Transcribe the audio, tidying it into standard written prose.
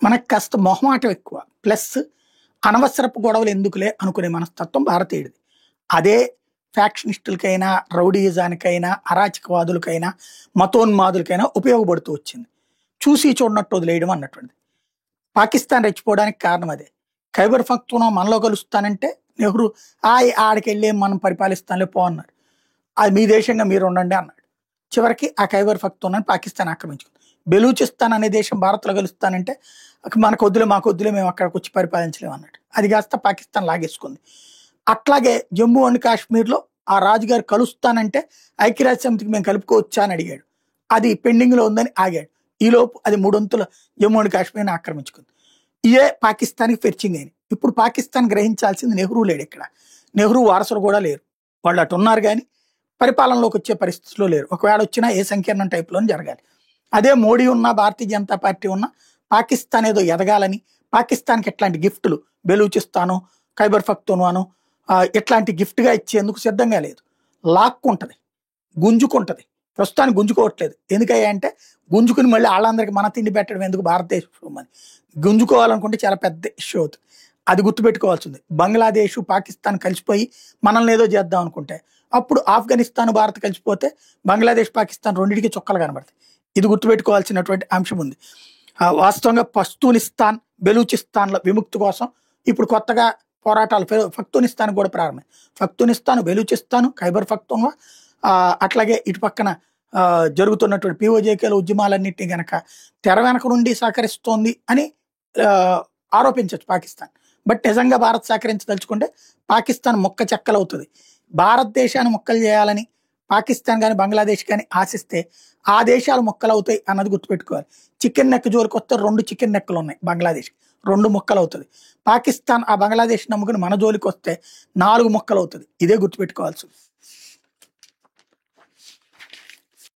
మనకు కాస్త మొహమాటం ఎక్కువ. ప్లస్ అనవసరపు గొడవలు ఎందుకులే అనుకునే మనస్తత్వం భారతీయుడిది. అదే ఫ్యాక్షనిస్టులకైనా, రౌడీయిజానికైనా, అరాచకవాదులకైనా, మతోన్మాదులకైనా ఉపయోగపడుతూ వచ్చింది. చూసి చూడనట్టు వదిలేయడం అన్నటువంటిది. పాకిస్తాన్ రెచ్చిపోవడానికి కారణం అదే. ఖైబర్ పఖ్తూనా మనలో కలుస్తానంటే నెహ్రూ ఆడికెళ్ళి మనం పరిపాలిస్తానులే పో అన్నారు. అది మీ దేశంగా మీరు ఉండండి అన్నాడు. చివరికి ఆ ఖైబర్ పఖ్తూనాని పాకిస్తాన్ ఆక్రమించుకుంది. బెలూచిస్తాన్ అనే దేశం భారత్లో కలుస్తానంటే మనకు వద్దులే, మాకు వద్దులే, మేము అక్కడికి వచ్చి పరిపాలించలేము అన్నాడు. అది కాస్త పాకిస్తాన్ లాగేసుకుంది. అట్లాగే జమ్మూ అండ్ కాశ్మీర్లో ఆ రాజుగారు కలుస్తానంటే ఐక్యరాజ్య సమితికి మేము కలుపుకోవచ్చా అని అడిగాడు. అది పెండింగ్లో ఉందని ఆగాడు. ఈలోపు అది మూడొంతుల జమ్మూ అండ్ కాశ్మీర్ని ఆక్రమించుకుంది. ఇదే పాకిస్తాన్కి ఫెర్చింగ్ అయింది. ఇప్పుడు పాకిస్తాన్ గ్రహించాల్సింది నెహ్రూ లేడు ఇక్కడ. నెహ్రూ వారసులు కూడా లేరు. వాళ్ళు అటు ఉన్నారు కానీ పరిపాలనలోకి వచ్చే పరిస్థితిలో లేరు. ఒకవేళ వచ్చినా ఏ సంకీర్ణం టైప్లోనే జరగాలి. అదే మోడీ ఉన్నా, భారతీయ జనతా పార్టీ ఉన్నా పాకిస్తాన్ ఏదో ఎదగాలని, పాకిస్తాన్కి ఎట్లాంటి గిఫ్టులు బెలూచిస్తాను, ఖైబర్ పఖ్తూన్వాను ఇట్లాంటి గిఫ్ట్గా ఇచ్చేందుకు సిద్ధంగా లేదు. లాక్కుంటది, గుంజుకుంటది. ప్రస్తుతానికి గుంజుకోవట్లేదు. ఎందుకయ్యా అంటే గుంజుకుని మళ్ళీ వాళ్ళందరికీ మన తిండి పెట్టడం ఎందుకు భారతదేశం అని గుంజుకోవాలనుకుంటే చాలా పెద్ద ఇష్యూ అవుతుంది. అది గుర్తుపెట్టుకోవాల్సింది. బంగ్లాదేశ్, పాకిస్తాన్ కలిసిపోయి మనల్ని ఏదో చేద్దాం అనుకుంటే అప్పుడు ఆఫ్ఘనిస్తాన్, భారత్ కలిసిపోతే బంగ్లాదేశ్, పాకిస్తాన్ రెండింటికి చొక్కలు కనబడతాయి. ఇది గుర్తుపెట్టుకోవాల్సినటువంటి అంశం ఉంది. వాస్తవంగా పస్తూనిస్తాన్, బెలూచిస్తాన్ల విముక్తి కోసం ఇప్పుడు కొత్తగా పోరాటాలు పఖ్తూనిస్తాన్ కూడా ప్రారంభం. పఖ్తూనిస్తాన్, బెలూచిస్తాన్, ఖైబర్ పఖ్తూన్వా, అట్లాగే ఇటు పక్కన జరుగుతున్నటువంటి పిఓజేకేల ఉద్యమాలన్నింటినీ గనక తెర వెనక నుండి సహకరిస్తోంది అని ఆరోపించవచ్చు పాకిస్తాన్. బట్ నిజంగా భారత్ సహకరించదలుచుకుంటే పాకిస్తాన్ మొక్క చెక్కలవుతుంది. భారతదేశాన్ని మొక్కలు చేయాలని పాకిస్తాన్ కానీ బంగ్లాదేశ్ కానీ ఆశిస్తే ఆ దేశాలు మొక్కలు అవుతాయి అన్నది గుర్తుపెట్టుకోవాలి. చికెన్ నెక్ జోలికి వస్తే 2 చికెన్ నెక్కలు ఉన్నాయి బంగ్లాదేశ్కి, 2 మొక్కలు అవుతుంది. పాకిస్తాన్ ఆ బంగ్లాదేశ్ నమ్ముకుని మన జోలికి వస్తే 4 మొక్కలు అవుతుంది. ఇదే గుర్తుపెట్టుకోవాల్సింది.